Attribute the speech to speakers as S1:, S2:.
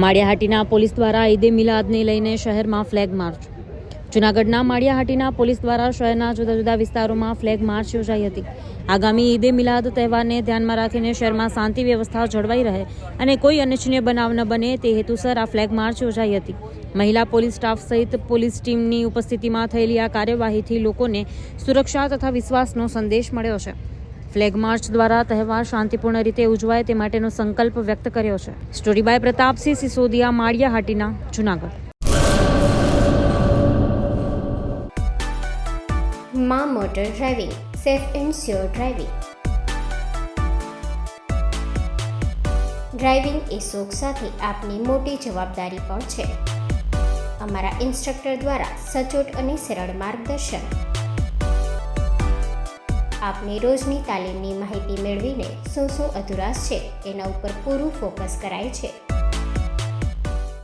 S1: Maliya Hatina police દ્વારા ઈદે મિલાદને લઈને શહેરમાં ફ્લેગ માર્ચ. જૂનાગઢના માળિયાહાટીના પોલીસ દ્વારા શહેરના જુદા જુદા વિસ્તારોમાં ફ્લેગ માર્ચ યોજાઈ હતી. આગામી ઈદે મિલાદ તહેવારને ધ્યાનમાં રાખીને શહેરમાં શાંતિ વ્યવસ્થા જળવાઈ રહે અને કોઈ અનિચ્છનીય બનાવ ન બને તે હેતુસર આ ફ્લેગ માર્ચ યોજાઈ હતી. મહિલા પોલીસ સ્ટાફ સહિત પોલીસ ટીમની ઉપસ્થિતિમાં થયેલી આ કાર્યવાહીથી લોકોને સુરક્ષા તથા વિશ્વાસનો સંદેશ મળ્યો છે. ફ્લેગ માર્ચ દ્વારા તહેવાર શાંતિપૂર્ણ રીતે ઉજવાય તે માટેનો સંકલ્પ વ્યક્ત કર્યો છે. Story by Pratapsinh Sisodiya, Maliya Hatina, Junagadh.
S2: માં motor driving, safe and sure driving. Driving એ શોખ સાથે આપની મોટી જવાબદારી પણ છે. અમારા ઇન્સ્ટ્રક્ટર દ્વારા સચોટ અને સરળ માર્ગદર્શન. આપની રોજની તાલીમની માહિતી મેળવીને શું અધુરાશ છે એના ઉપર પૂરું ફોકસ કરાય છે.